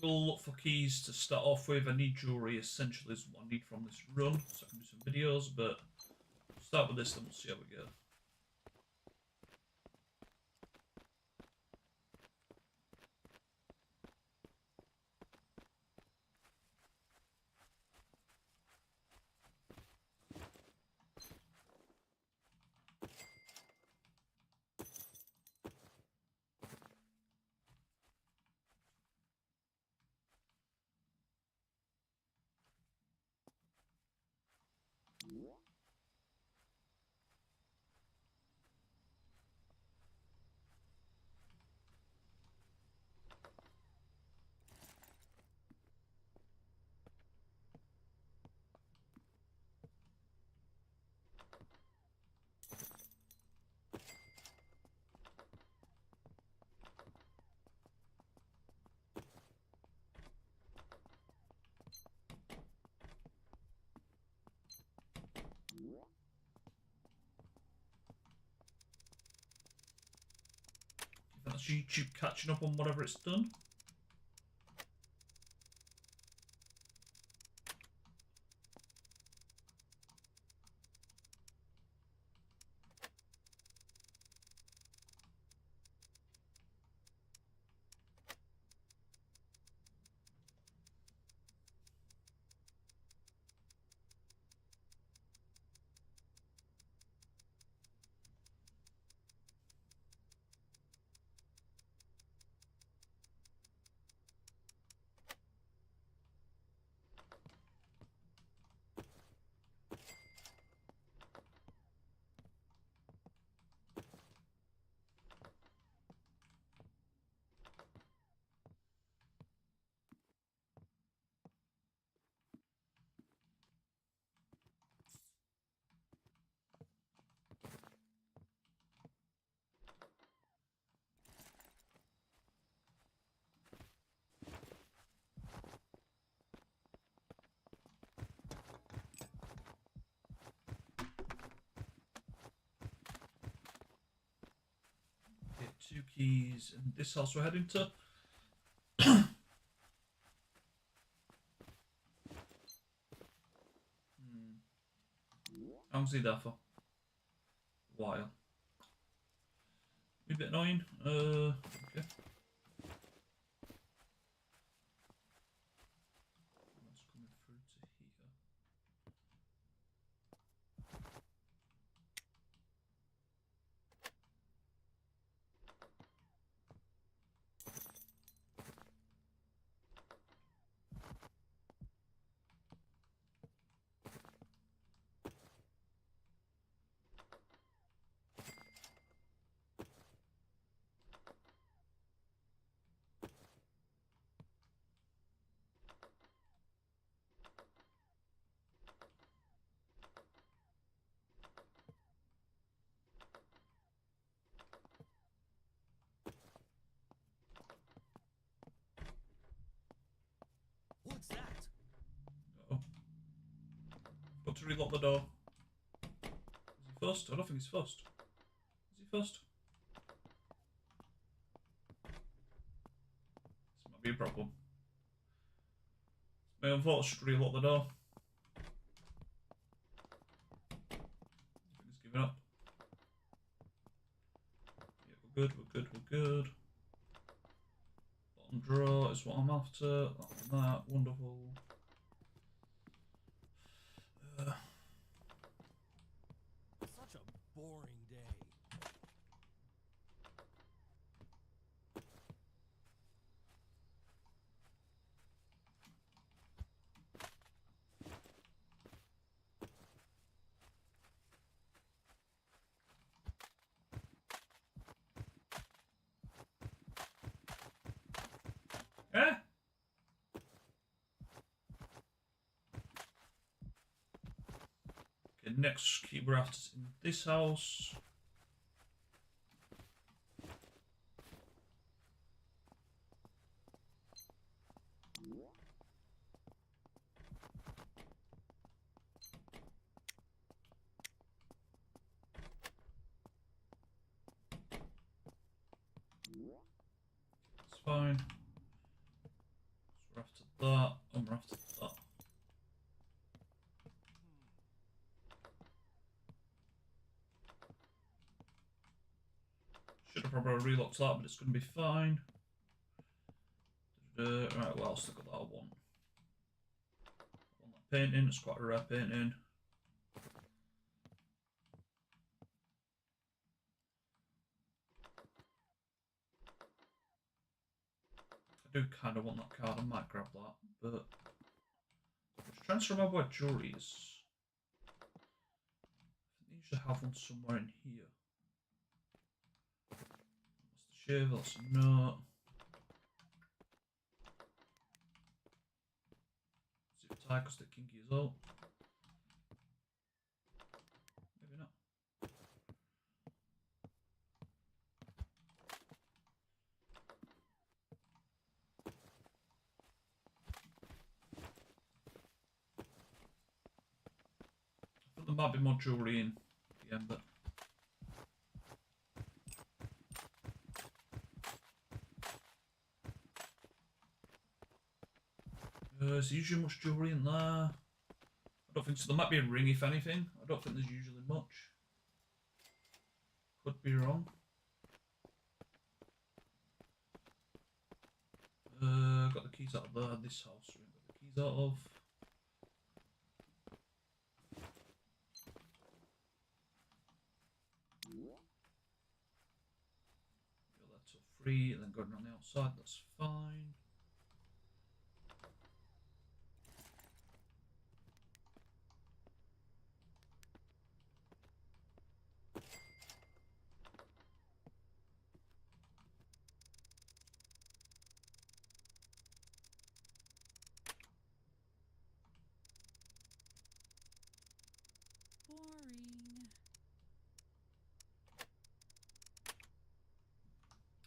We'll look for keys to start off with. I need jewellery, essentially, is what I need from this run, so I can do some videos, but we'll start with this, then we'll see how we go. That's YouTube catching up on whatever it's done. Okay, 2 keys in this house we're heading to. How long's he there for? A while. A bit annoying. Okay. That's coming through to here. What's that? Uh-oh. Got to relock the door. Is he first? I don't think he's first. Is he first? This might be a problem. My own fault, should relock the door. I think he's giving up. Yeah, we're good, we're good, we're good. Bottom drawer is what I'm after. That, wonderful. Such a boring day. Eh? Okay, next key we're after is in this house. It's fine. that. I'm gonna have to put that. Should have probably relocked that, but it's gonna be fine. Right, what else have I got that I want? I want that painting, it's quite a rare painting. I do kind of want that card, I might grab that, but I'm just trying to remember where jewelry is. I think they usually have one somewhere in here. That's the shaver, that's a note. Zip tie because the kinky is out. Maybe not. I think there might be more jewelry in the end, but there's usually much jewelry in there. I don't think so. There might be a ring if anything. I don't think there's usually much. Could be wrong. Got the keys out of there. This house we got the keys out of. Got that till 3 and then going around the outside. That's fine. Boring.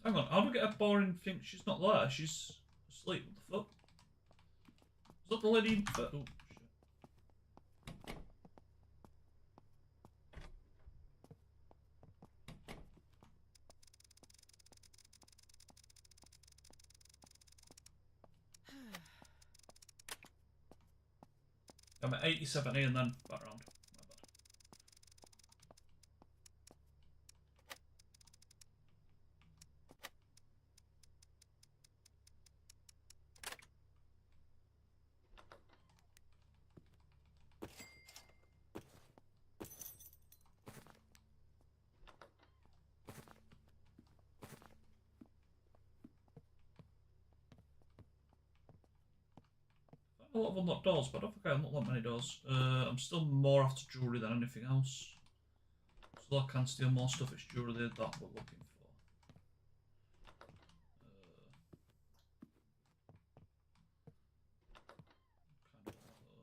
Hang on, how do we get a boring thing? She's not there. She's asleep. What the fuck? Is that the lady in bed? Oh, shit. I'm at 80, 70 and then back round. My bad. A lot of unlocked doors, but I don't think I unlocked that many doors. I'm still more after jewellery than anything else. So I can steal more stuff, it's jewellery that we're looking for. Kind of want that though.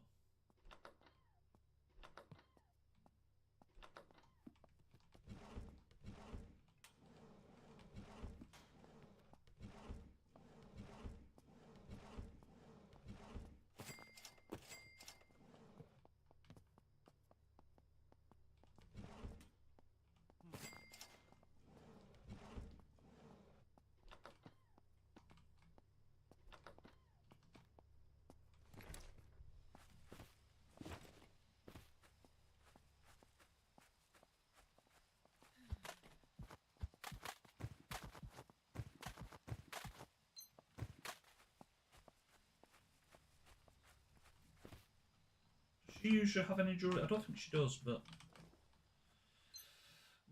Does she usually have any jewellery? I don't think she does, but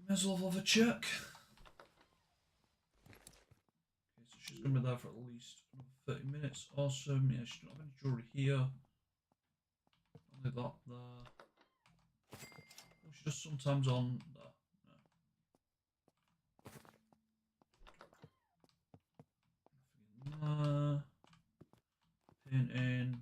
may as well have a check. Okay, so she's going to be there for at least another 30 minutes. Awesome. Yeah, she doesn't have any jewellery here. Only that there. Oh, she does sometimes on there. No. Painting.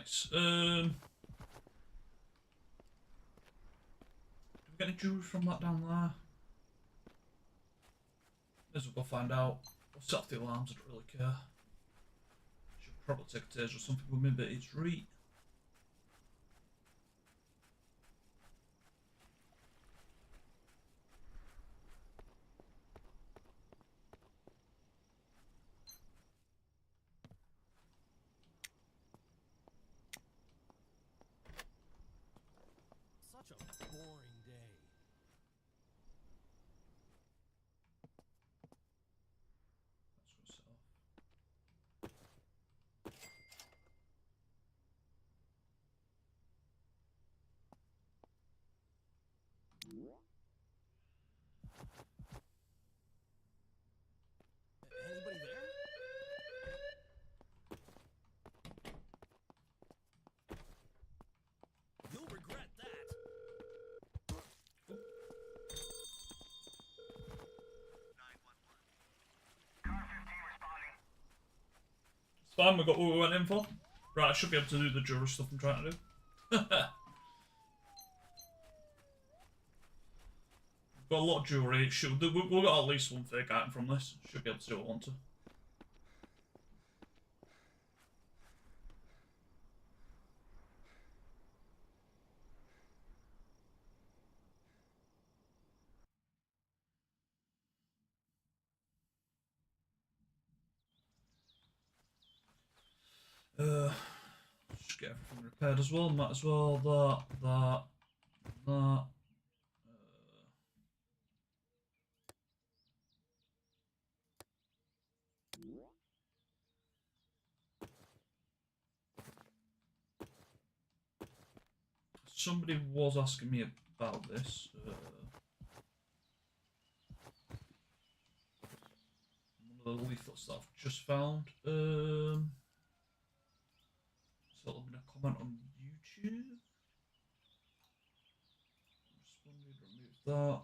Nice. Do we get any jewelry from that down there? May as well go find out. We'll set off the alarms, I don't really care. Should probably take a taser or something with me, but it's right. Such a boring day. That's going to set off. Anybody there? You'll regret that. It's fine, we got what we went in for. Right, I should be able to do the jewelry stuff I'm trying to do. Got a lot of jewelry. We'll get at least one fake item from this. Should be able to do what I want to. Just get everything repaired as well. Might as well that. Somebody was asking me about this. One of the leaflets that I've just found. So there'll be a comment on YouTube. Responded, remove that.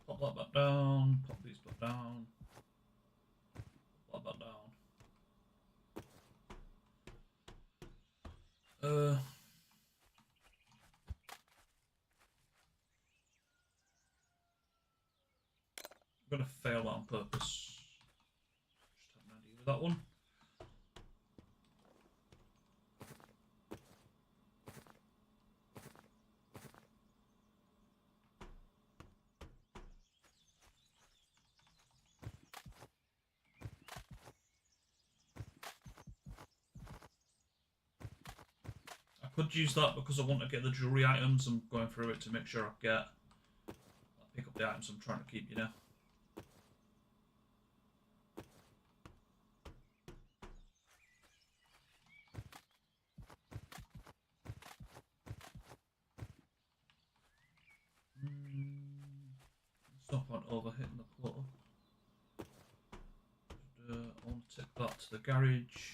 Pop that back down, pop these back down, pop that back down. I'm gonna fail that on purpose. Just have an idea with that one. I could use that because I want to get the jewelry items. I'm going through it to make sure I pick up the items I'm trying to keep, you know. There's no point overhitting the clutter. I want to take that to the garage.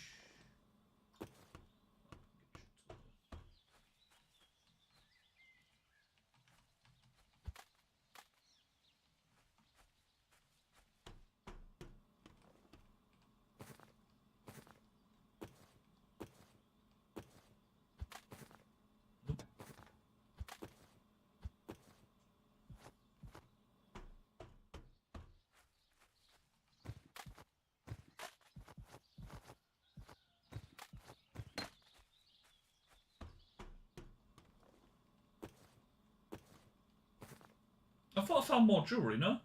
I thought I found more jewellery, no?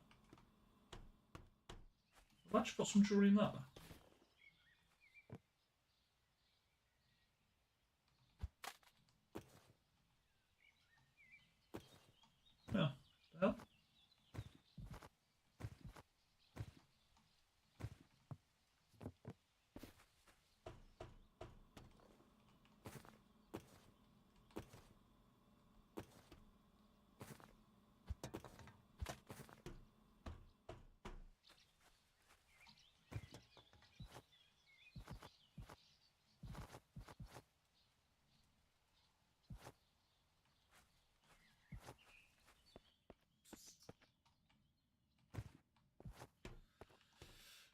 I've actually got some jewellery in there. Yeah, the hell?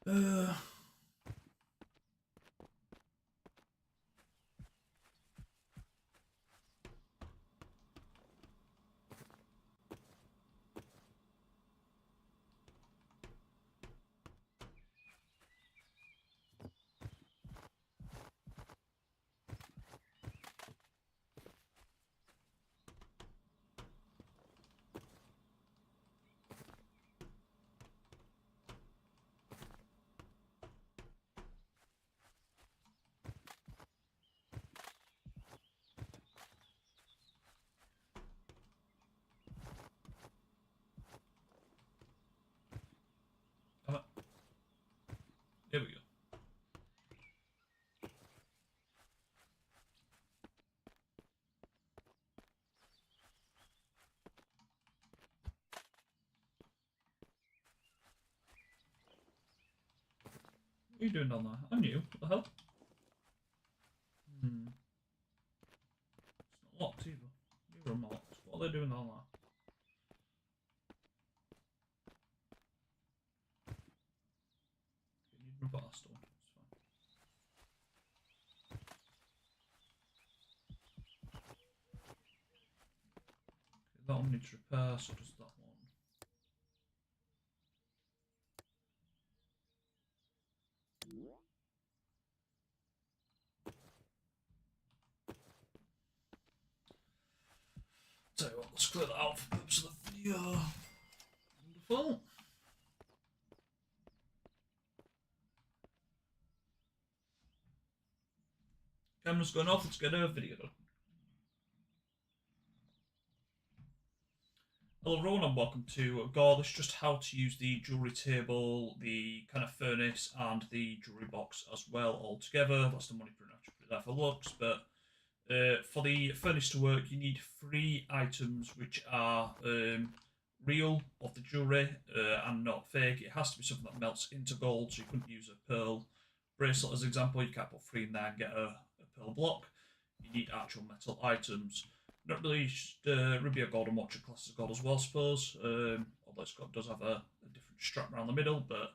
Uh, Here we go. What are you doing down there? I'm new. What the hell? Hmm. It's not locked either. You're unlocked. What are they doing down there? You need another stone. It's fine. Okay, that one needs repair, so does that one. Tell you what, let's clear that out for the purpose of the video. Wonderful. Camera's going off, let's get a video done. Hello everyone and welcome to Gore. This is just how to use the jewellery table, the kind of furnace and the jewellery box as well all together. That's the money for it, actually put it there for looks, but for the furnace to work you need 3 items which are real of the jewellery and not fake. It has to be something that melts into gold, so you couldn't use a pearl bracelet as an example. You can't put 3 in there and get a pearl block. You need actual metal items. Not really ruby or golden watch class as gold as well, I suppose. Although it's got, does have a different strap around the middle, but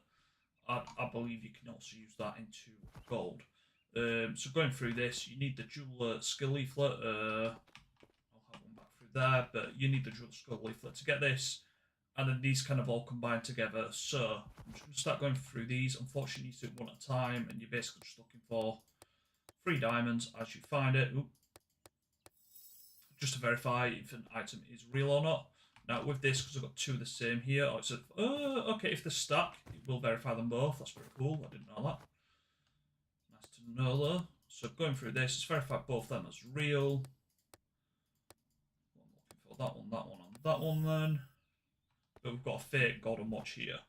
I believe you can also use that into gold. So going through this, you need the jeweler skill leaflet. I'll have one back through there, but you need the jeweler skill leaflet to get this, and then these kind of all combine together. So I'm just going to start going through these. Unfortunately, you need to do it one at a time, and you're basically just looking for 3 diamonds as you find it. Oop. Just to verify if an item is real or not. Now with this, because I've got 2 of the same here, oh, it's okay, if they're stacked, it will verify them both. That's pretty cool, I didn't know that. Nice to know though. So going through this, it's verified both of them as real. I'm looking for that one, and that one then. But we've got a fake golden watch here.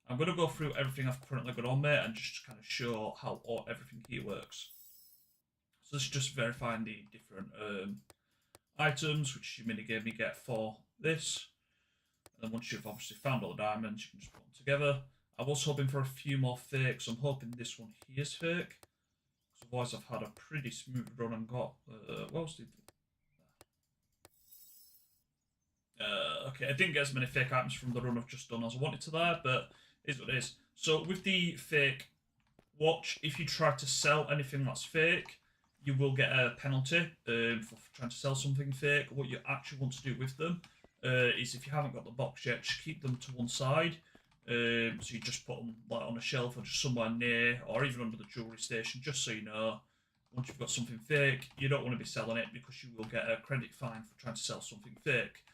I'm going to go through everything I've currently got on there and just kind of show how everything here works. So this is just verifying the different items, which you minigame you get for this. And then once you've obviously found all the diamonds, you can just put them together. I was hoping for a few more fakes. I'm hoping this one here is fake. Because otherwise I've had a pretty smooth run and got... what else did... okay, I didn't get as many fake items from the run I've just done as I wanted to there, but it is what it is. So with the fake watch, if you try to sell anything that's fake, you will get a penalty for trying to sell something fake. What you actually want to do with them is, if you haven't got the box yet, just keep them to one side. So you just put them like on a shelf or just somewhere near, or even under the jewellery station, just so you know. Once you've got something fake, you don't want to be selling it because you will get a credit fine for trying to sell something fake.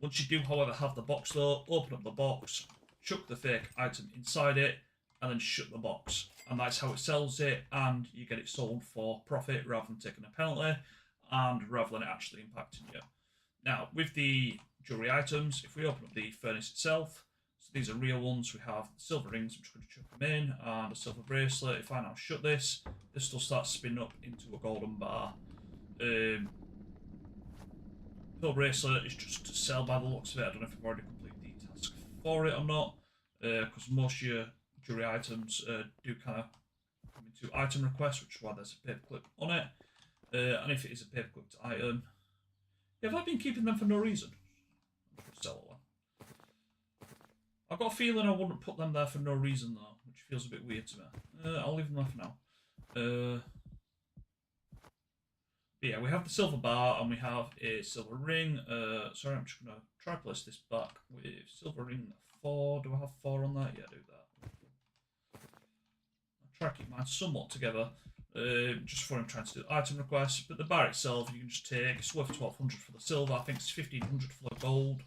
Once you do, however, have the box though, open up the box, chuck the fake item inside it, and then shut the box. And that's how it sells it, and you get it sold for profit rather than taking a penalty, and rather than it actually impacting you. Now, with the jewellery items, if we open up the furnace itself, so these are real ones, we have silver rings, I'm just going to chuck them in, and a silver bracelet. If I now shut this, this will start spinning up into a golden bar. Pearl bracelet is just to sell by the looks of it. I don't know if I've already completed the task for it or not, because most of your jewellery items do kind of come into item requests, which is why there's a paperclip on it. And if it is a paperclipped item, have I been keeping them for no reason? I'm just going to sell one. I've got a feeling I wouldn't put them there for no reason though, which feels a bit weird to me. I'll leave them there for now. But yeah, we have the silver bar and we have a silver ring. Sorry, I'm just going to try place this back with silver ring 4. Do I have 4 on that? Yeah, I do that. I'll try to keep mine somewhat together. Just for I'm trying to do item requests. But the bar itself, you can just take. It's worth 1200 for the silver. I think it's 1500 for the gold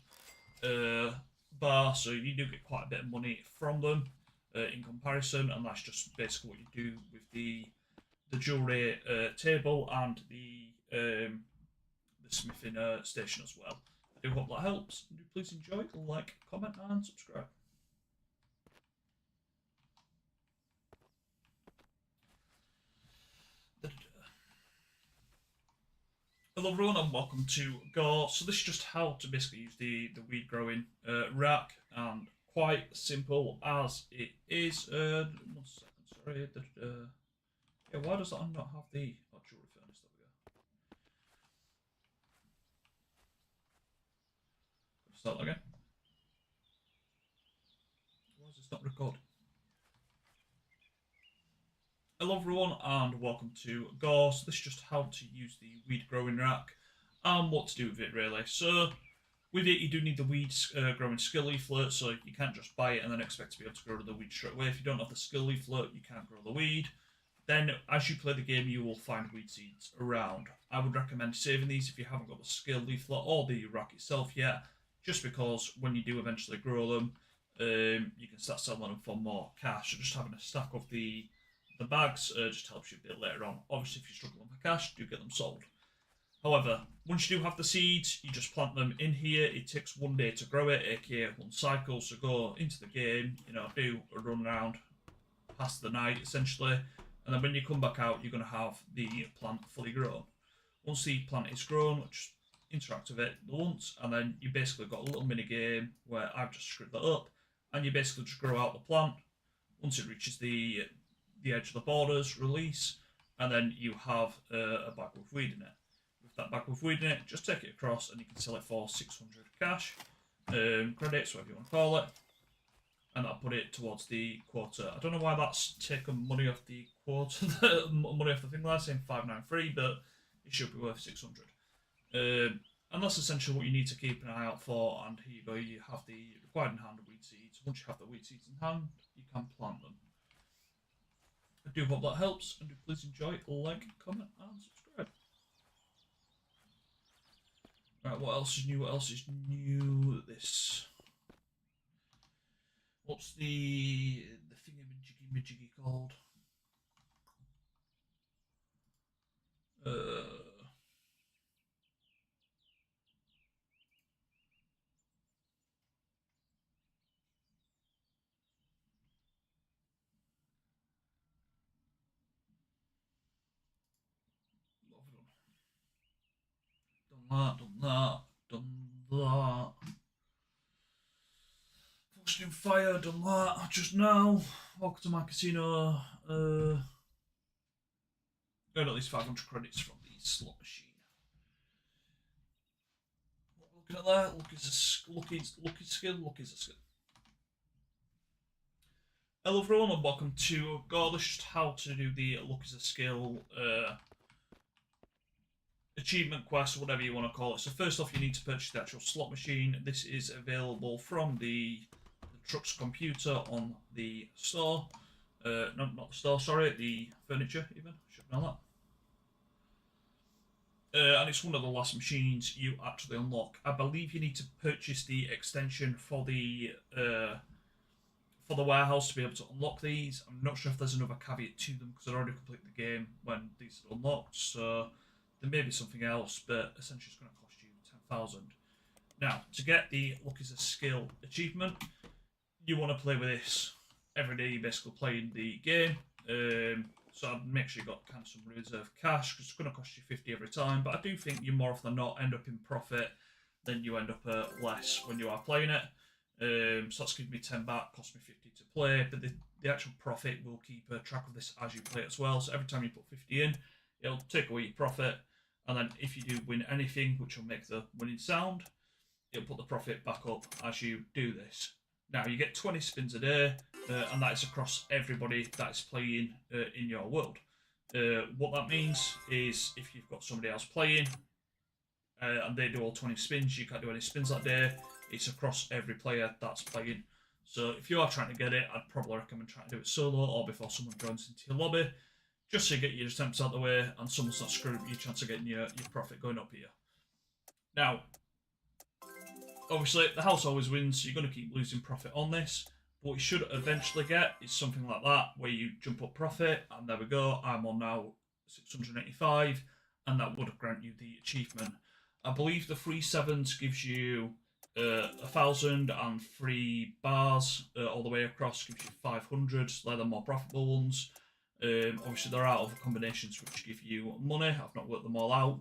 bar. So you do get quite a bit of money from them in comparison. And that's just basically what you do with the jewellery table and the smithing station as well. I do hope that helps. Do please enjoy, like, comment and subscribe. Hello everyone and welcome to Gore. So this is just how to basically use the weed growing rack, and quite simple as it is. 1 second, sorry. Yeah, why does that not have the jewellery furnace? There we go. Start again. Why is this not recording? Hello everyone and welcome to Gore. So this is just how to use the weed growing rack and what to do with it really. So with it you do need the weed growing skill leaflet, so you can't just buy it and then expect to be able to grow the weed straight away. If you don't have the skill leaflet you can't grow the weed. Then as you play the game you will find weed seeds around. I would recommend saving these if you haven't got the skill leaflet or the rack itself yet, just because when you do eventually grow them you can start selling them for more cash. So just having a stack of the bags just helps you a bit later on. Obviously if you're struggling for cash, do get them sold. However, once you do have the seeds, you just plant them in here. It takes 1 day to grow it, aka 1 cycle. So go into the game, do a run around past the night essentially, and then when you come back out you're going to have the plant fully grown. Once the plant is grown, just interact with it once, and then you basically got a little mini game where I've just scripted that up, and you basically just grow out the plant. Once it reaches the edge of the borders, release, and then you have a bag with weed in it. With that bag with weed in it, just take it across and you can sell it for 600 cash, credits, whatever you want to call it, and I'll put it towards the quota. I don't know why that's taken money off the quota, money off the thing there, saying 593, but it should be worth 600. And that's essentially what you need to keep an eye out for, and here you go, you have the required in hand weed seeds. Once you have the weed seeds in hand, you can plant them. I do hope that helps, and do please enjoy, like, comment, and subscribe. Right, what else is new? What else is new? This. What's the thingamajiggy called? Done that. Posting fire, done that just now. Welcome to my casino. Earn at least 500 credits from the slot machine. What we're looking at there, luck is a skill. Hello everyone and welcome to Gore. This is just how to do the luck is a skill achievement quest, whatever you want to call it. So first off you need to purchase the actual slot machine. This is available from the truck's computer on the store. No, not the store, sorry, the furniture even. Should know that. and it's one of the last machines you actually unlock. I believe you need to purchase the extension for the warehouse to be able to unlock these. I'm not sure if there's another caveat to them because I'd already completed the game when these are unlocked, so there may be something else, but essentially it's going to cost you 10,000. Now, to get the Luck is a Skill achievement, you want to play with this every day. You're basically playing the game. So I'd make sure you've got kind of some reserve cash because it's going to cost you 50 every time. But I do think you more often than not end up in profit than you end up less when you are playing it. So that's giving me 10 back, cost me 50 to play. But the actual profit will keep track of this as you play it as well. So every time you put 50 in, it'll take away your profit. And then if you do win anything, which will make the winning sound, it'll put the profit back up as you do this. Now, you get 20 spins a day, and that is across everybody that is playing in your world. What that means is if you've got somebody else playing and they do all 20 spins, you can't do any spins that day. It's across every player that's playing. So if you are trying to get it, I'd probably recommend trying to do it solo or before someone joins into your lobby, just so you get your attempts out of the way and someone's not screwing up your chance of getting your profit going up here. Now, obviously, the house always wins, so you're going to keep losing profit on this. But what you should eventually get is something like that, where you jump up profit, and there we go, I'm on now 685, and that would grant you the achievement. I believe the free sevens gives you 1,000 and 3 bars all the way across, gives you 500, so they're the more profitable ones. Obviously, there are other combinations which give you money. I've not worked them all out,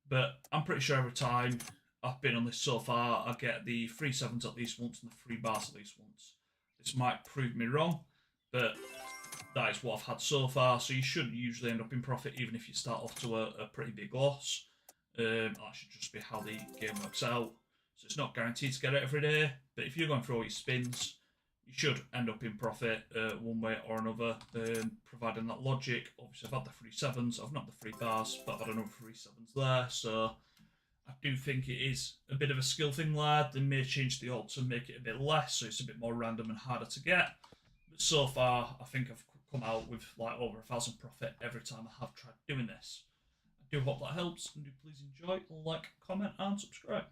but I'm pretty sure every time I've been on this so far, I get the 3 sevens at least once and the 3 bars at least once. This might prove me wrong, but that is what I've had so far. So you should usually end up in profit even if you start off to a pretty big loss. That should just be how the game works out. So it's not guaranteed to get it every day, but if you're going through all your spins, you should end up in profit one way or another, providing that logic. Obviously, I've had the 3 sevens, I've not the 3 bars, but I've had another 3 sevens there, so I do think it is a bit of a skill thing there. They may change the odds and make it a bit less, so it's a bit more random and harder to get. But so far, I think I've come out with like over 1,000 profit every time I have tried doing this. I do hope that helps, and do please enjoy, like, comment, and subscribe.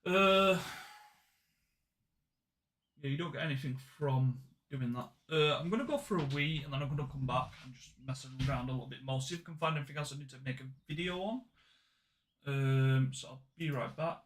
Yeah, you don't get anything from doing that. I'm going to go for a wee, and then I'm going to come back and just mess around a little bit more, see if I can find anything else I need to make a video on. So I'll be right back.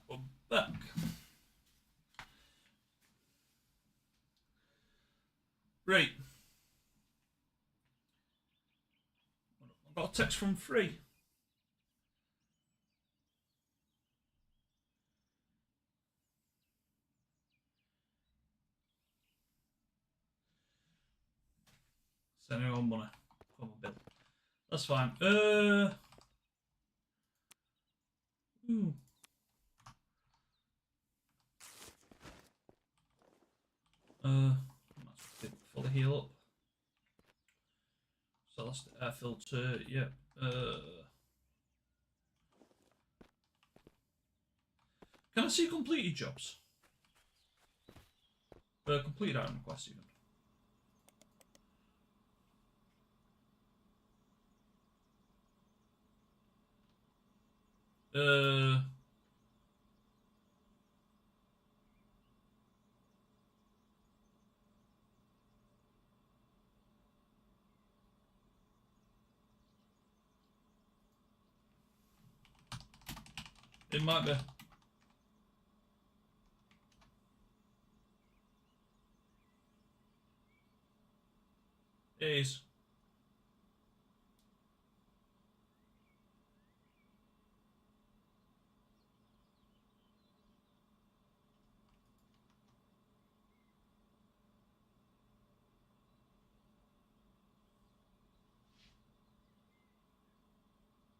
We're back. Right. I've got a text from Free. Sending your own money. Come on, Bill. That's fine. Ooh. Let's fully heal up. So that's the air filter. Yep. Can I see completed jobs? Completed item requests even. It might be. It is.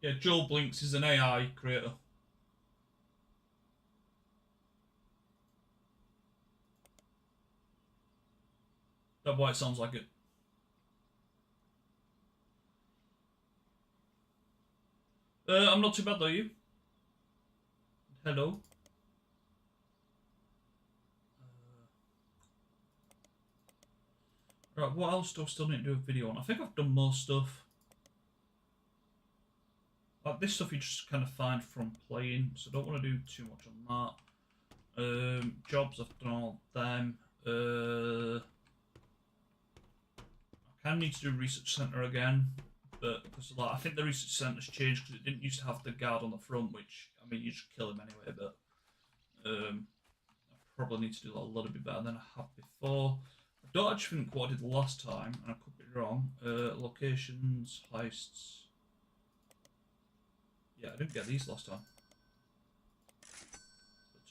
Yeah, Joel Blinks is an AI creator. That's why it sounds like it. I'm not too bad though, you? Hello? Right, what else do I still need to do a video on? I think I've done most stuff. Like this stuff you just kind of find from playing, so I don't want to do too much on that. Jobs, I've done all them. I kind of need to do research centre again, but because like I think the research centre's changed because it didn't used to have the guard on the front, which I mean you just kill him anyway. But I probably need to do that a little bit better than I have before. I don't actually think what I did last time, and I could be wrong. Locations, heists. Yeah, I didn't get these last time.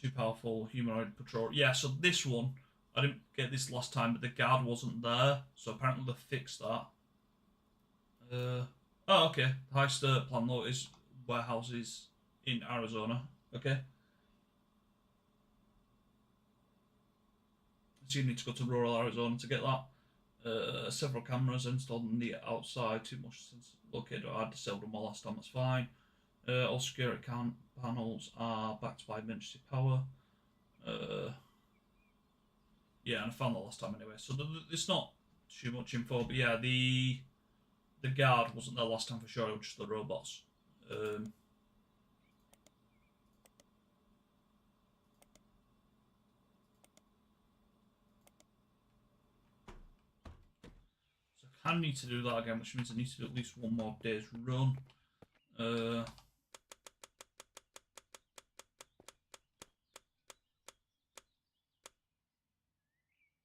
Too powerful humanoid patrol. Yeah, so this one, I didn't get this last time, but the guard wasn't there, so apparently they fixed that. Oh, okay. Heist plan though is warehouses in Arizona. Okay. So you need to go to rural Arizona to get that. Several cameras installed on the outside. Too much since located. I had to sell them all last time. That's fine. All security panels are backed by emergency power. Yeah, and I found that last time anyway. So it's not too much info, but yeah, the guard wasn't there last time for sure. It was just the robots. So I kind of need to do that again, which means I need to do at least one more day's run.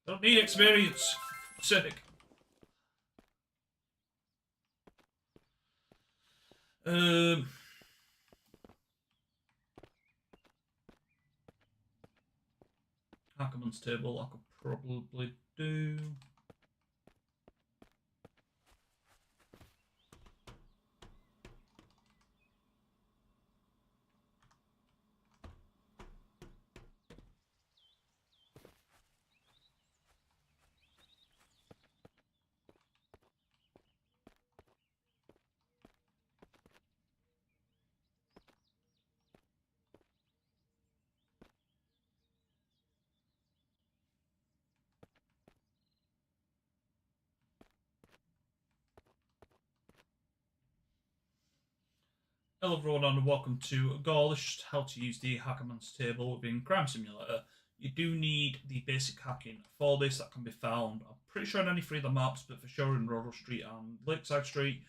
Don't need experience. Sick. Hackerman's table I could probably do. Hello everyone and welcome to Gore. This is just how to use the Hackerman's table within Crime Simulator. You do need the basic hacking for this. That can be found, I'm pretty sure, on any three of the maps, but for sure in Rural Street and Lakeside Street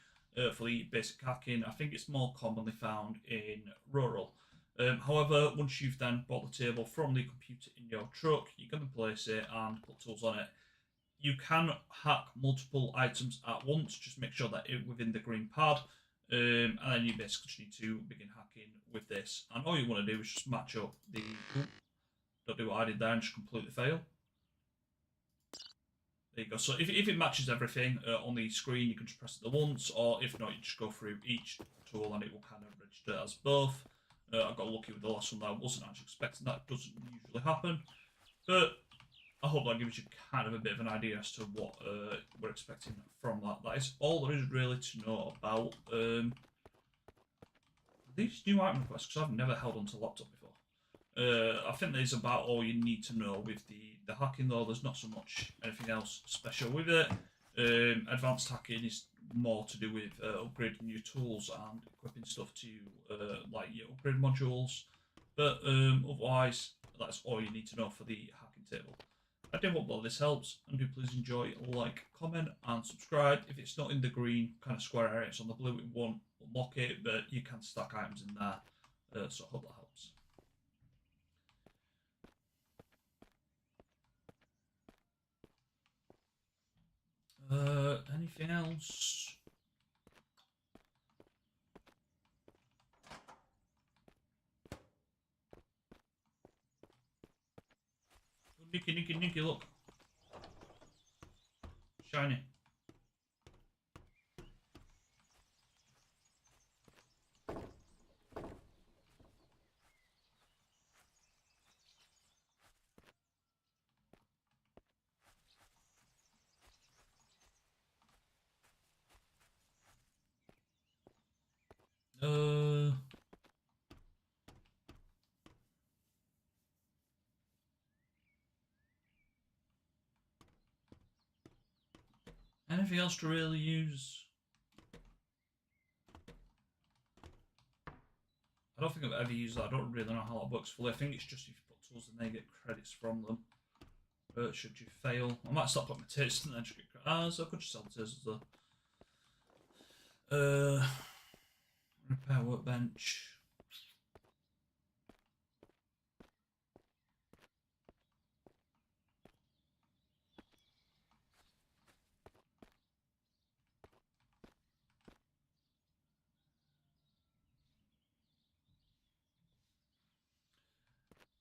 for the basic hacking. I think it's more commonly found in Rural. However, once you've then bought the table from the computer in your truck, you're going to place it and put tools on it. You can hack multiple items at once, just make sure that it's within the green pad. And then you basically just need to begin hacking with this. And all you want to do is just match up the... Don't do what I did there and just completely fail. there you go. So if it matches everything on the screen, you can just press it once, or if not, you just go through each tool and it will kind of register as both. I got lucky with the last one that I wasn't actually expecting that. It doesn't usually happen. But I hope that gives you kind of a bit of an idea as to what we're expecting from that. That is all there is really to know about these new item requests, because I've never held onto a laptop before. I think that is about all you need to know with the hacking, though. There's not so much anything else special with it. Advanced hacking is more to do with upgrading your tools and equipping stuff to like your upgrade modules. But otherwise, that's all you need to know for the hacking table. I do hope that this helps, and do please enjoy, like, comment, and subscribe. If it's not in the green kind of square area, it's on the blue, it won't unlock it, but you can stack items in there, so I hope that helps. Anything else? Nicky, look. Shiny. Anything else to really use? I don't think I've ever used that. I don't really know how that works fully. I think it's just if you put tools and they get credits from them. Should you fail? I might start putting my taste and then just get credits. So I could just sell the tasers though. Repair workbench.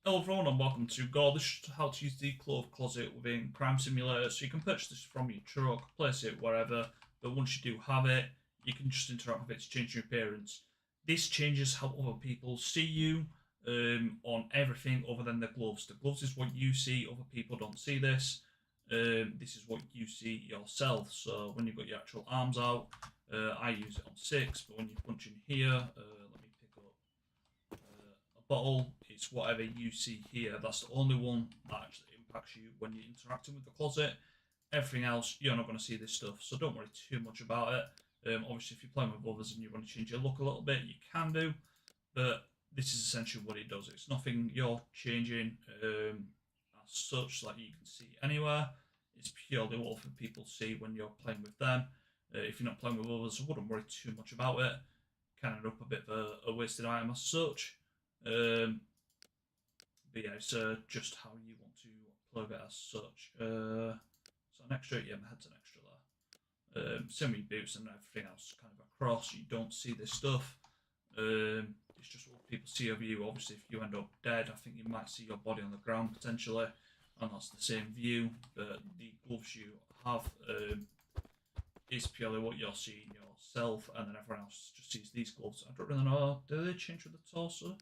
Hello everyone and welcome to Gore. This is how to use the clothes closet within Crime Simulator. So you can purchase this from your truck, place it wherever, but once you do have it, you can just interact with it to change your appearance. This changes how other people see you on everything other than the gloves. The gloves is what you see, other people don't see this. This is what you see yourself. So when you've got your actual arms out, I use it on 6, but when you punch in here, let me pick up a bottle. It's whatever you see here. That's the only one that actually impacts you when you're interacting with the closet. Everything else, you're not going to see this stuff, so don't worry too much about it. Obviously, if you're playing with others and you want to change your look a little bit, you can do, but this is essentially what it does. It's nothing you're changing as such that you can see anywhere. It's purely what other people see when you're playing with them. If you're not playing with others, I wouldn't worry too much about it. Kind of up a bit of a wasted item as such. But yeah, it's just how you want to plug it as such. So an extra, yeah, my head's an extra there. Same with your boots and everything else kind of across. You don't see this stuff. It's just what people see of you. Obviously, if you end up dead, I think you might see your body on the ground potentially, and that's the same view. But the gloves you have is purely what you're seeing yourself, and then everyone else just sees these gloves. I don't really know. Do they change with the torso?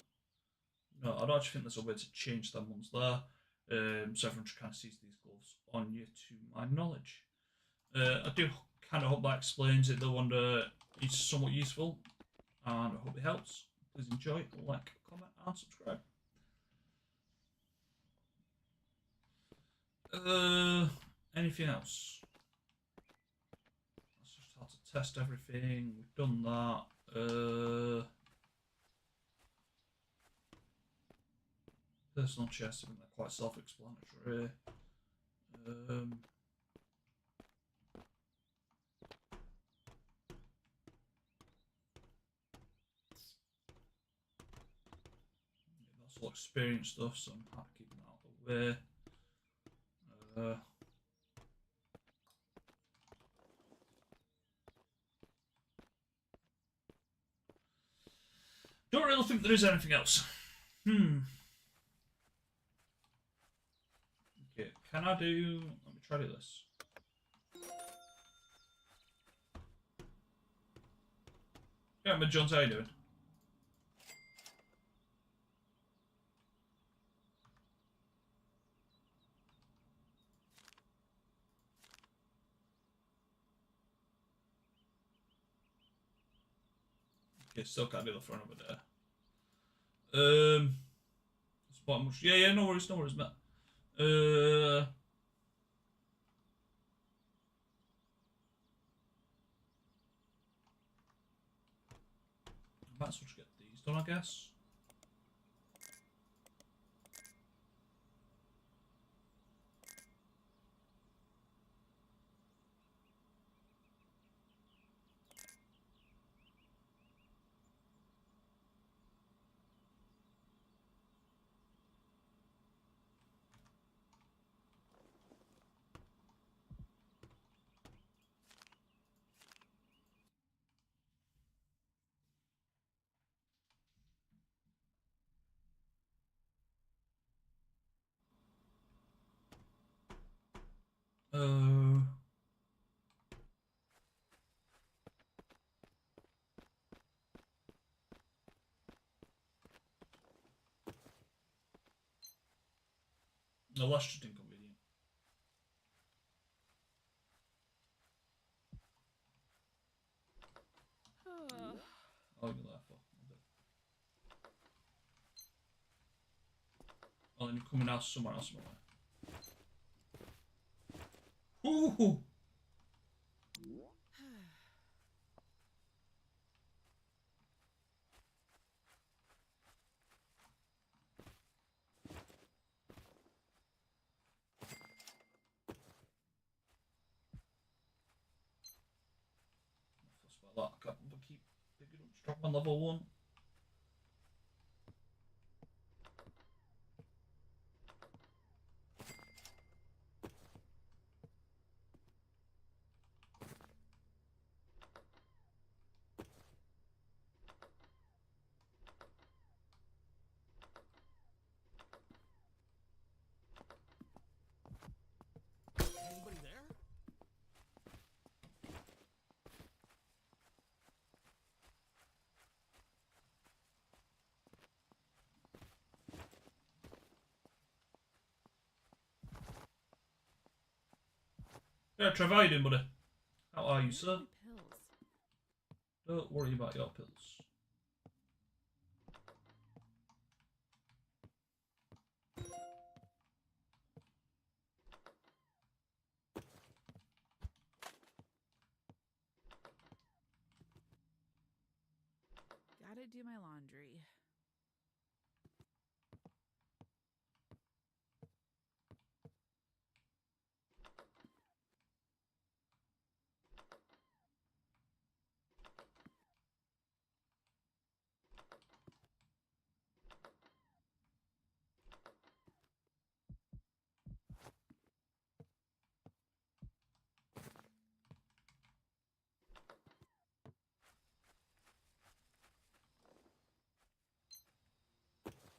No, I don't actually think there's a way to change them ones there. So everyone just kind of sees these gloves on you, to my knowledge. I do kind of hope that explains it though, and it's somewhat useful, and I hope it helps. Please enjoy, like, comment, and subscribe. Anything else? That's just how to test everything. We've done that. Personal chests, I think they're quite self-explanatory. That's all experience stuff, so I'm happy keeping that out of the way. Don't really think there is anything else. Okay, can I do... Let me try this. Yeah, but Jones, how you doing? Okay, still can't do the front over there. Spot much. Yeah, no worries, mate. Might as well just get these done, I guess. Uh, no, that's just inconvenient. Oh, you're there for. Okay. Oh, then you're coming out somewhere else. Ooh! Fuss about that. I can't keep picking up stuff on level 1. Anybody there? Yeah, Trevor, how you doing, buddy? How are you, sir? Pills. Don't worry about your pills. Gotta do my laundry.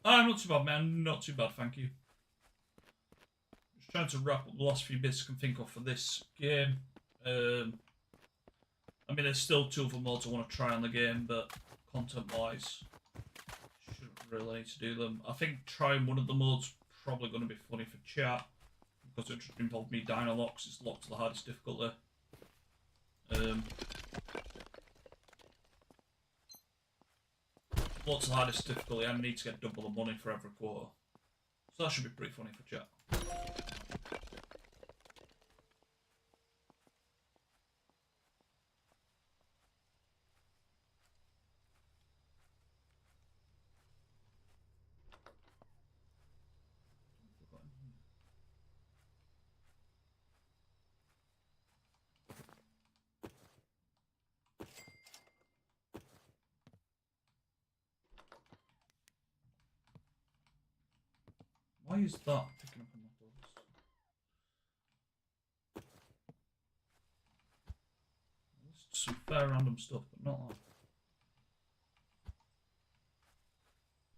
I'm not too bad, man. Not too bad, thank you. Just trying to wrap up the last few bits I can think of for this game. I mean, there's still 2 other mods I want to try on the game, but content-wise, shouldn't really need to do them. I think trying one of the mods probably going to be funny for chat, because it just involved me dying a lot, because it's locked to the hardest difficulty. Lots of hardest difficulty, I need to get double the money for every quarter. So that should be pretty funny for chat. Why is that picking up on my list? It's some fair random stuff, but not that.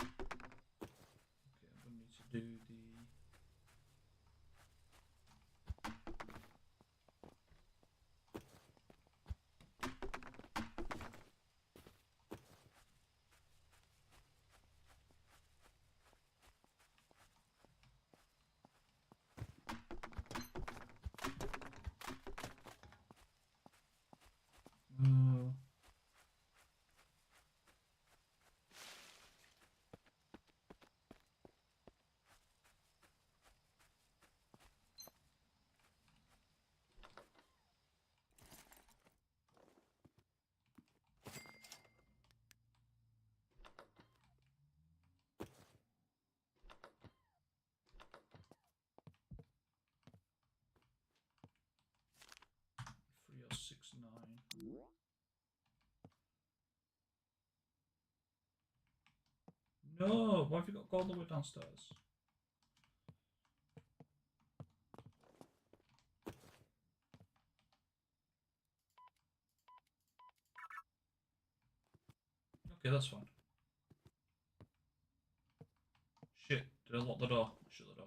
Okay, I'm going to need to do the... No, why have you got to go all the way downstairs? Okay, that's fine. Shit, did I lock the door? Shut the door.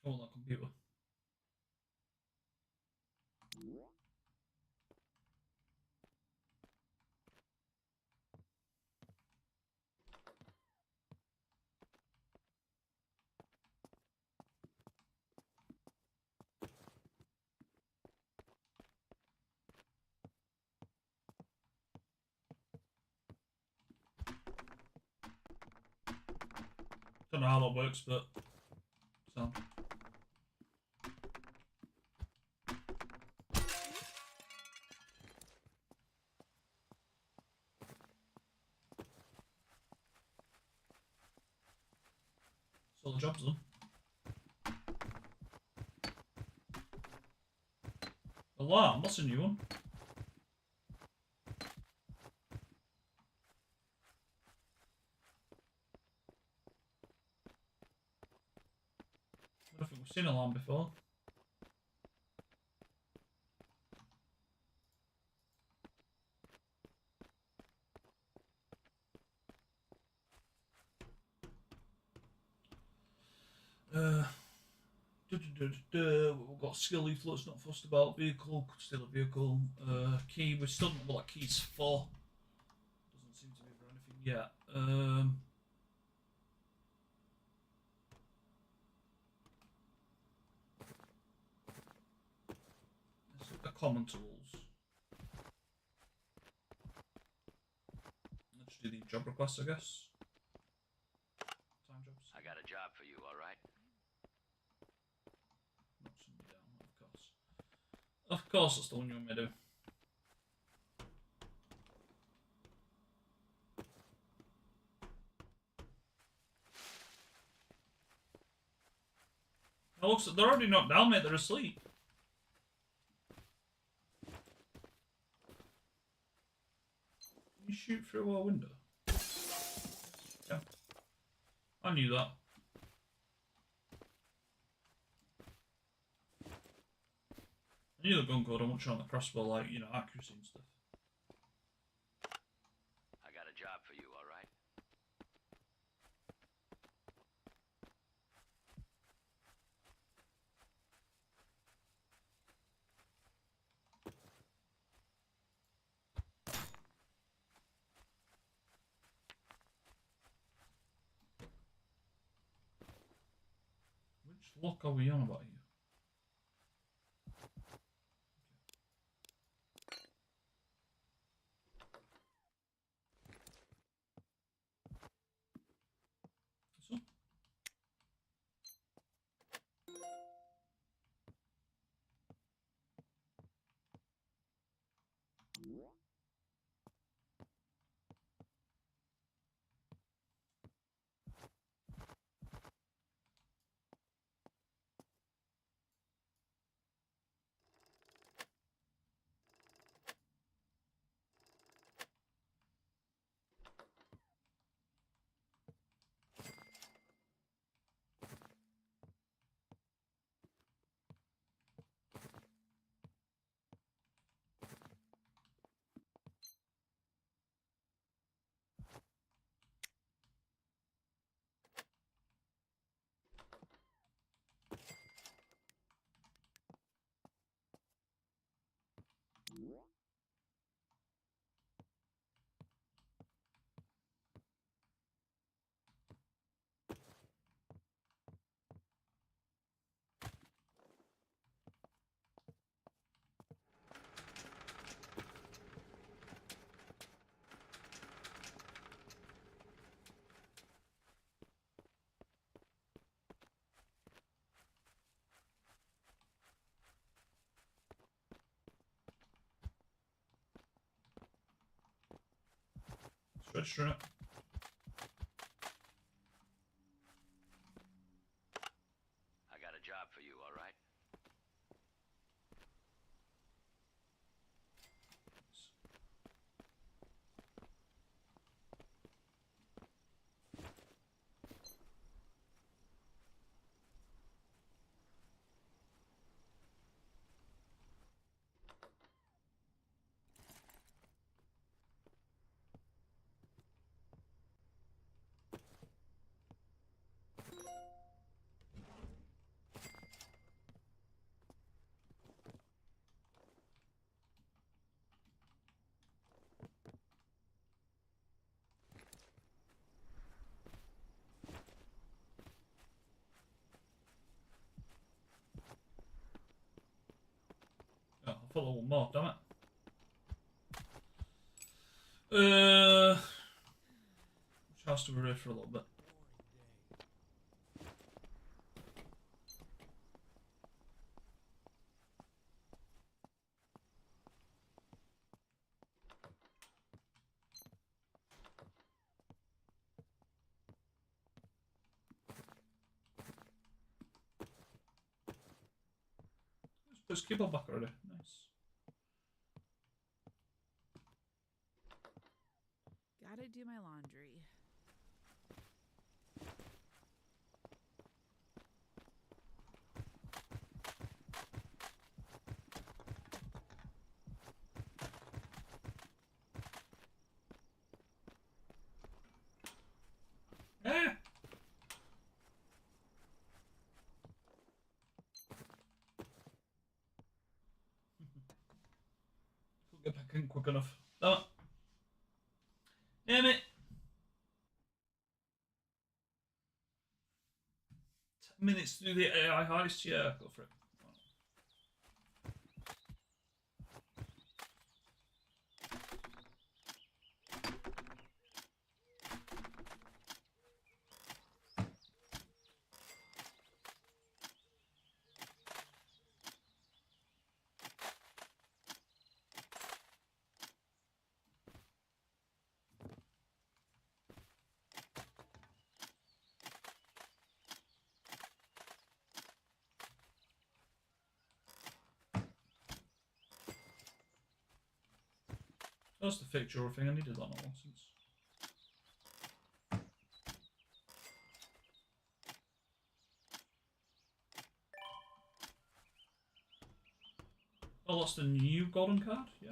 Oh, that computer. Don't know how that works, but so. So the job's done. Alarm, that's a new one. I don't think we've seen alarm before. We've got skill leaflets, not fussed about vehicle, still a vehicle. Key, we still don't know what that key's for. Doesn't seem to be for anything yet. Let's look at common tools. Let's do the job requests, I guess. Time jobs. I got a job for you, all right? Knock somebody down, of course. Of course, that's the one you want me to do. It looks like they're already knocked down, mate. They're asleep. Can you shoot through our window? Yeah. I knew that. I knew the gun code, I'm watching on the crossbow, like, you know, accuracy and stuff. I got a job for you, all right? Which lock are we on about here? So? registering it. I got a job for you, all right? Oh, I'll follow one more, damn it. Which house do we raid for a little bit? Let's keep on back already. Nice. Gotta do my laundry. Eh! Couldn't get back in quick enough. Damn it. Damn it. 10 minutes to do the AI heist? Yeah, go for it. That's the fake jewelry thing. I needed that not long since. Oh, that's the new golden card? Yeah.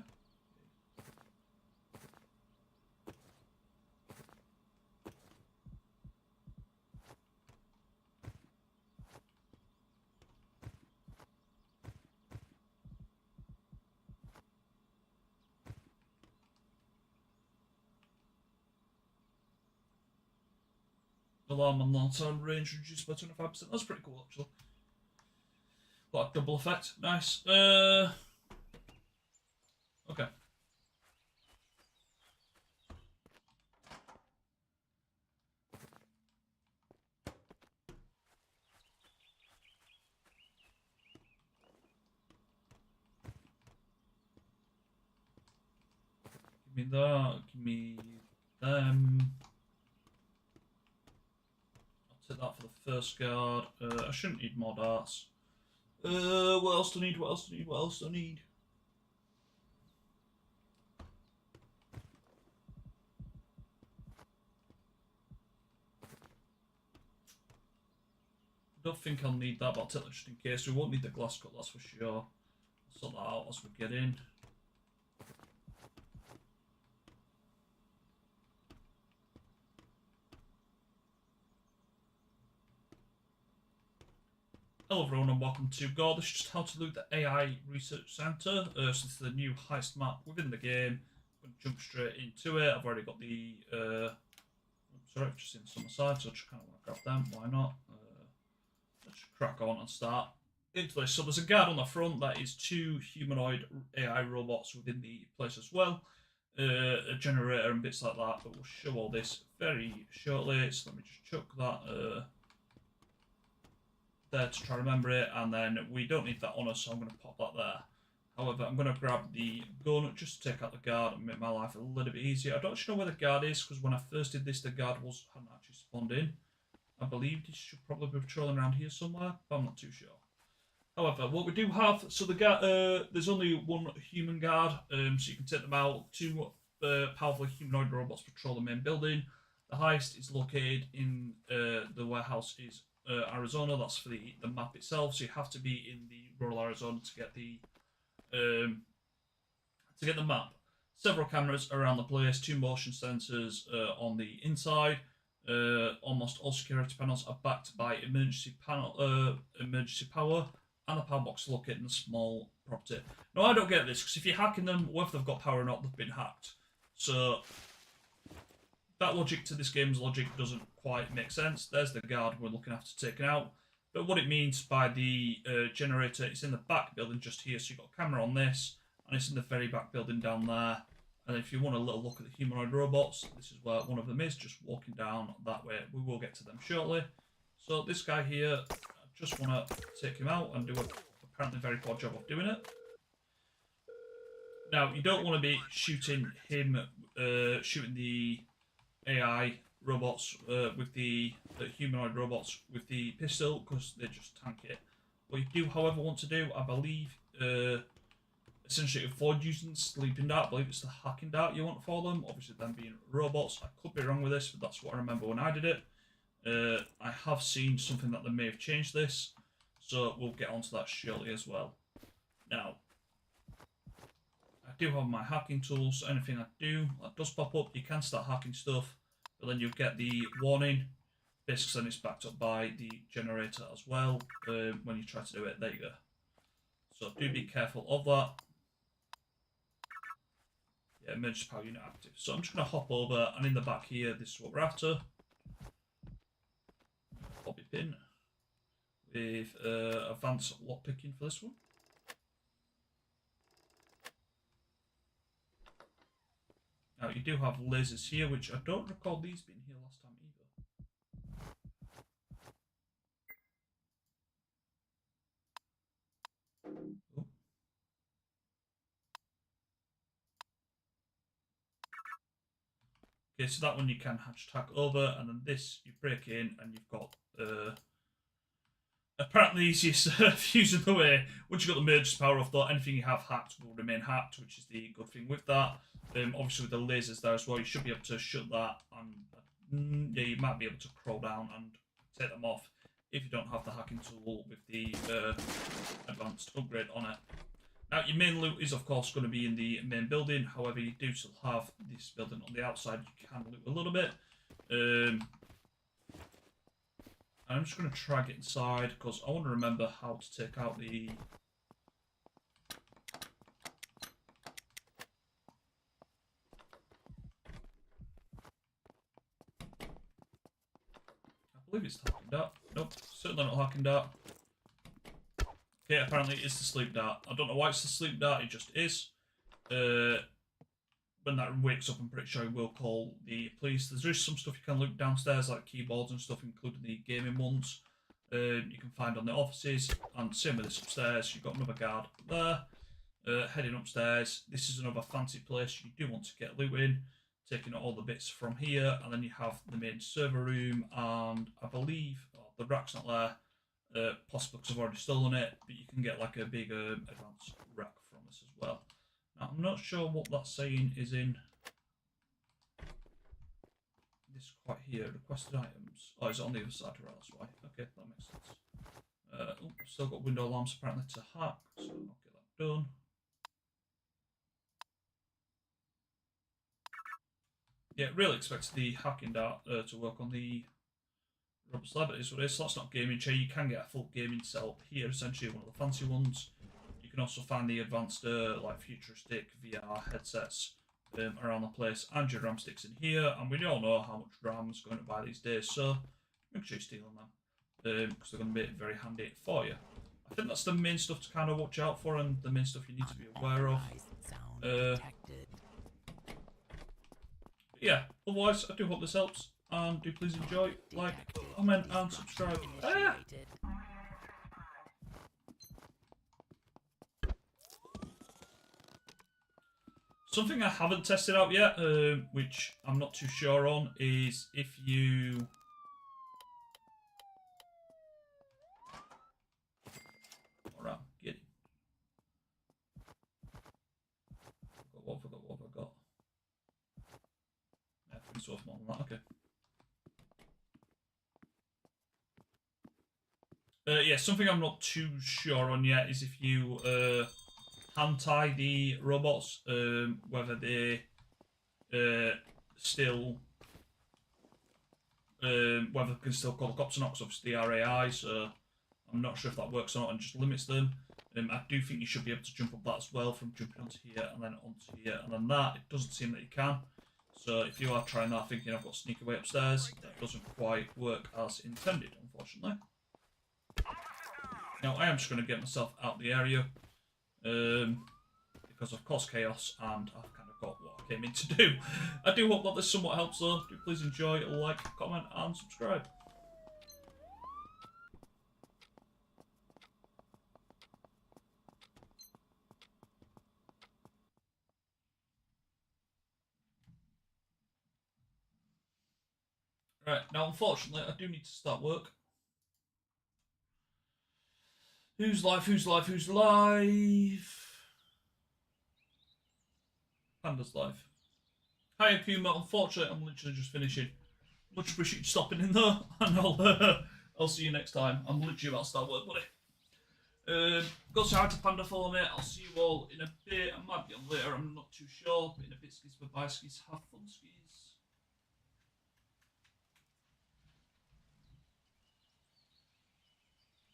Alarm and lantern range reduced by 25%. That's pretty cool, actually. Like double effect. Nice. Okay. Give me that. Give me them. I'll take that for the first guard. I shouldn't need more darts. What else do I need? What else do I need? What else do I need? I don't think I'll need that, but I'll take that just in case. We won't need the glass cut, that's for sure. I'll sort that out as we get in. Hello everyone and welcome to Gore. This is just how to loot the AI Research Centre. So this is the new heist map within the game. I'm going to jump straight into it. I've already got the... sorry, I've just seen some aside, so I just kind of want to grab them. Why not? Let's just crack on and start into this. So there's a guard on the front. That is 2 humanoid AI robots within the place as well. A generator and bits like that, but we'll show all this very shortly. So let me just chuck that... there to try to remember it, and then we don't need that on us, so I'm going to pop that there. However, I'm going to grab the gun just to take out the guard and make my life a little bit easier. I don't actually know where the guard is, because when I first did this, the guard hadn't actually spawned in. I believe he should probably be patrolling around here somewhere, but I'm not too sure. However, what we do have, so the guard, there's only one human guard, so you can take them out. Two powerful humanoid robots patrol the main building. The heist is located in the warehouse is Arizona. That's for the map itself, so you have to be in the rural Arizona to get the map. Several cameras around the place, 2 motion sensors on the inside. Almost all security panels are backed by emergency power, and the power box located in a small property. Now, I don't get this, because if you're hacking them, whether they've got power or not, they've been hacked. So that logic to this game's logic doesn't quite make sense. There's the guard we're looking after taking out. But what it means by the generator, it's in the back building just here, so you've got a camera on this, and it's in the very back building down there. And if you want a little look at the humanoid robots, this is where one of them is, just walking down that way. We will get to them shortly. So this guy here, I just want to take him out and do a apparently very poor job of doing it. Now, you don't want to be shooting him, shooting the AI robots with the humanoid robots with the pistol, because they just tank it. What you do, however, want to do, I believe, essentially avoid using the sleeping dart. I believe it's the hacking dart you want for them. Obviously, them being robots. I could be wrong with this, but that's what I remember when I did it. I have seen something that they may have changed this, so we'll get onto that shortly as well. Now, I do have my hacking tools, so anything I do that does pop up, you can start hacking stuff, but then you'll get the warning. Basically, then it's backed up by the generator as well when you try to do it. There you go. So do be careful of that. Yeah, emergency power unit active. So I'm just going to hop over, and in the back here, this is what we're after. Bobby pin with advanced lockpicking for this one. Now, you do have lasers here, which I don't recall these being here last time either. Oh. Okay, so that one you can hashtag over, and then this you break in, and you've got apparently the easiest fuse in the way. Once you've got the emergency power off, though, anything you have hacked will remain hacked, which is the good thing with that. Obviously, with the lasers there as well, you should be able to shut that, and yeah, you might be able to crawl down and take them off if you don't have the hacking tool with the advanced upgrade on it. Now, your main loot is, of course, going to be in the main building. However, you do still have this building on the outside. You can loot a little bit. I'm just going to try get inside, because I want to remember how to take out the... I believe it's the hacking dart. Nope, certainly not hacking dart. Okay, apparently it's the sleep dart. I don't know why it's the sleep dart, it just is. When that wakes up, I'm pretty sure it will call the police. There's some stuff you can loot downstairs, like keyboards and stuff, including the gaming ones. You can find on the offices, and same with this upstairs. You've got another guard there. Heading upstairs, this is another fancy place you do want to get loot in. Taking all the bits from here, and then you have the main server room, and I believe the rack's not there, possibly because I've already stolen it, but you can get like a big advanced rack from this as well. Now, I'm not sure what that's saying is in this quite here, requested items. Oh, is it on the other side? Right, that's why. Okay, that makes sense. Oh, still got window alarms apparently to hack, so I'll get that done. Yeah, really expected the hacking dart to work on the rubber slab. It is what it is. So that's not gaming chair. You can get a full gaming setup here, essentially one of the fancy ones. You can also find the advanced, like futuristic VR headsets around the place, and your RAM sticks in here. And we all know how much RAM is going to buy these days, so make sure you steal them, because they're going to be very handy for you. I think that's the main stuff to kind of watch out for, and the main stuff you need to be aware of. Yeah, otherwise, I do hope this helps, and do please enjoy, like, comment, and subscribe. Ah! Something I haven't tested out yet, which I'm not too sure on, is if you... Alright, get it. What have I got? Yeah, I think so more than that, okay. Yeah, something I'm not too sure on yet is if you hand tie the robots, whether they still whether they can still call the cops or not, because obviously they are AI, so I'm not sure if that works or not and just limits them. I do think you should be able to jump up that as well, from jumping onto here and then onto here and then that. It doesn't seem that you can. So if you are trying that thinking I've got to sneak away upstairs, that doesn't quite work as intended, unfortunately. Now I am just going to get myself out of the area, because of course chaos, and I've kind of got what I came in to do. I do hope that this somewhat helps though. Do please enjoy, like, comment and subscribe. Right, now unfortunately I do need to start work. Who's live? Who's live? Who's live? Panda's live. Hi Akuma, unfortunately I'm literally just finishing. Much appreciate you stopping in though, and I'll see you next time. I'm literally about to start work, buddy. Go say hi to Panda for me. I'll see you all in a bit. I might be on later, I'm not too sure. But in a bit, skis for bye skis. Have fun, skis.